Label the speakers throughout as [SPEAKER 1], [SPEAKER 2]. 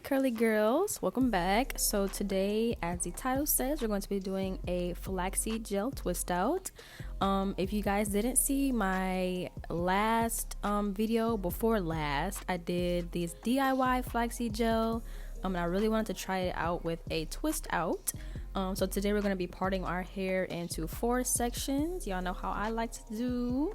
[SPEAKER 1] curly girls, welcome back. So today, as the title says, we're going to be doing a flaxseed gel twist out. If you guys didn't see my last video before last, I did this DIY flaxseed gel, and I really wanted to try it out with a twist out. So today we're going to be parting our hair into 4 sections. Y'all know how I like to do.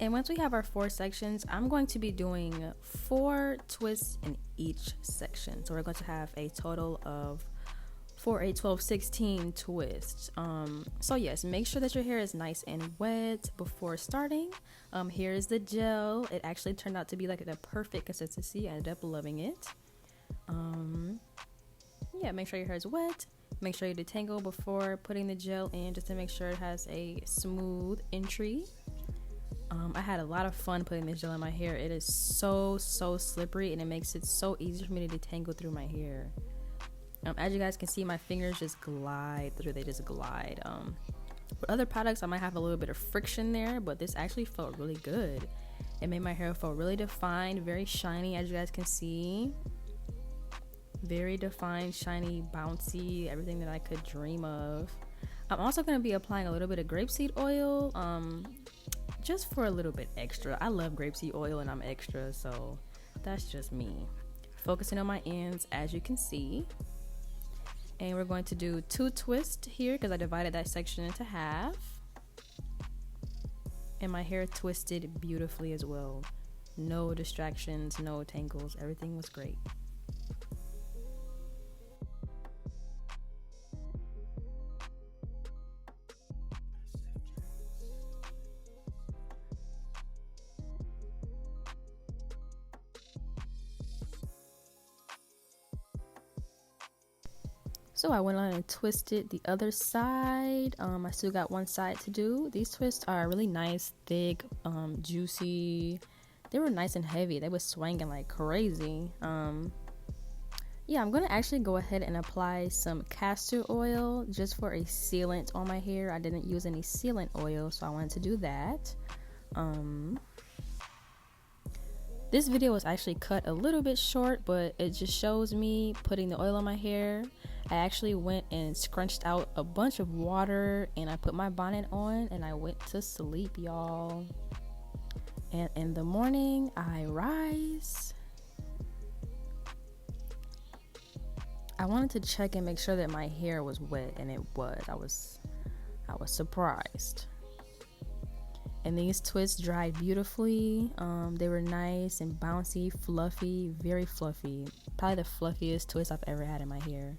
[SPEAKER 1] And once we have our 4 sections, I'm going to be doing 4 twists in each section. So we're going to have a total of 4, 8, 12, 16 twists. So yes, make sure that your hair is nice and wet before starting. Here is the gel. It actually turned out to be like the perfect consistency. I ended up loving it. Yeah, make sure your hair is wet. Make sure you detangle before putting the gel in, just to make sure it has a smooth entry. I had a lot of fun putting this gel in my hair. It is so slippery, and it makes it so easy for me to detangle through my hair. As you guys can see, my fingers just glide through. They just glide. With other products, I might have a little bit of friction there, but this actually felt really good. It made my hair feel really defined, very shiny, as you guys can see. Very defined, shiny, bouncy, everything that I could dream of. I'm also going to be applying a little bit of grapeseed oil, just for a little bit extra. I love grapeseed oil and I'm extra, so that's just me. Focusing on my ends, as you can see. And we're going to do 2 twists here because I divided that section into half. And my hair twisted beautifully as well. No distractions, no tangles, everything was great. So I went on and twisted the other side. I still got one side to do. These twists are really nice, thick, juicy. They were nice and heavy. They were swinging like crazy. Yeah, I'm gonna actually go ahead and apply some castor oil just for a sealant on my hair. I didn't use any sealant oil, so I wanted to do that. This video was actually cut a little bit short, but it just shows me putting the oil on my hair. I actually went and scrunched out a bunch of water, and I put my bonnet on and I went to sleep, y'all. And in the morning I rise. I wanted to check and make sure that my hair was wet, and it was. I was surprised. And these twists dried beautifully. They were nice and bouncy, fluffy, very fluffy. Probably the fluffiest twist I've ever had in my hair.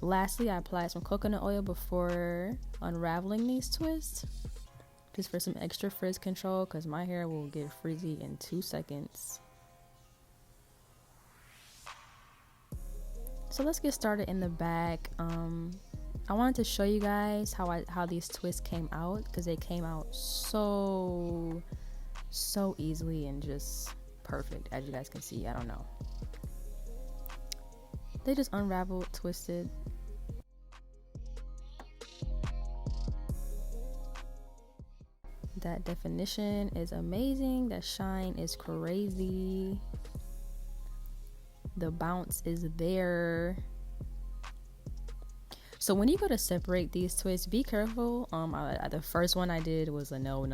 [SPEAKER 1] Lastly, I applied some coconut oil before unraveling these twists, just for some extra frizz control, because my hair will get frizzy in 2 seconds. So let's get started in the back. I wanted to show you guys how these twists came out, because they came out so easily and just perfect, as you guys can see. I don't know. They just unraveled, twisted. That definition is amazing. That shine is crazy. The bounce is there. So when you go to separate these twists, be careful. The first one I did was a no.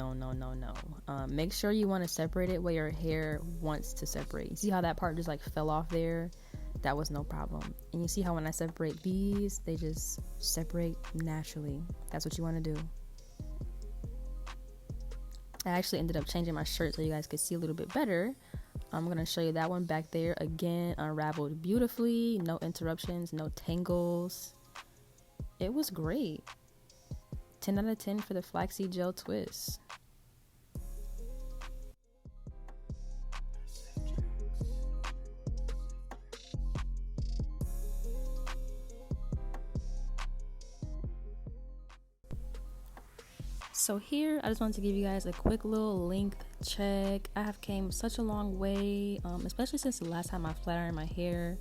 [SPEAKER 1] Make sure you want to separate it where your hair wants to separate. You see how that part just like fell off there? That was no problem. And you see how when I separate these, they just separate naturally. That's what you want to do. I actually ended up changing my shirt so you guys could see a little bit better. I'm going to show you that one back there. Again, unraveled beautifully. No interruptions, no tangles. It was great. 10 out of 10 for the flaxseed gel twist. So here, I just wanted to give you guys a quick little length check. I have came such a long way, especially since the last time I flat ironed my hair.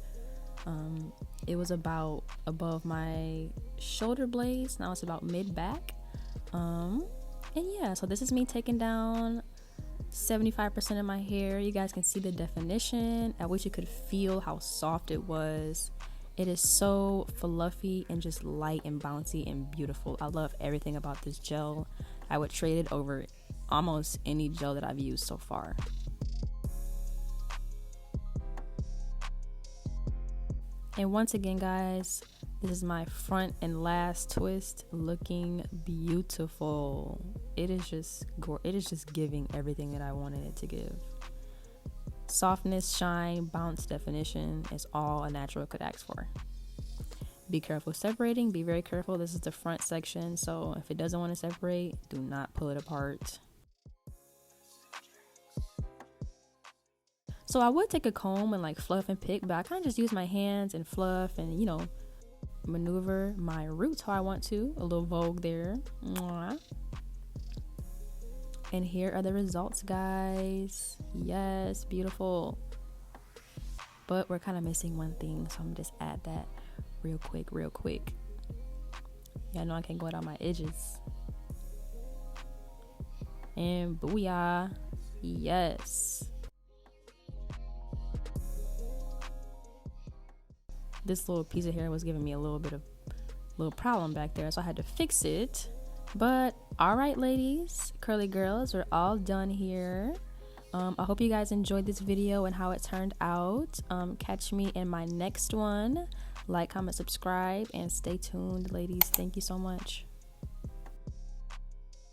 [SPEAKER 1] It was about above my shoulder blades. Now it's about mid back. And yeah, so this is me taking down 75% of my hair. You guys can see the definition. I wish you could feel how soft it was. It is so fluffy and just light and bouncy and beautiful. I love everything about this gel. I would trade it over almost any gel that I've used so far. And once again, guys, this is my front and last twist, looking beautiful. It is just giving everything that I wanted it to give. Softness, shine, bounce, definition is all a natural could ask for. Be careful separating. Be very careful. This is the front section, so if it doesn't want to separate, do not pull it apart. So I would take a comb and like fluff and pick, but I kind of just use my hands and fluff and, you know, maneuver my roots how I want to. A little Vogue there. Mwah. And here are the results, guys. Yes, beautiful. But we're kind of missing one thing, so I'm gonna just add that real quick. Yeah, I know I can't go without my edges. And booyah. Yes. This little piece of hair was giving me a little problem back there, so I had to fix it. But all right, ladies, curly girls, we're all done here. I hope you guys enjoyed this video and how it turned out. Catch me in my next one. Like, comment, subscribe, and stay tuned, ladies. Thank you so much.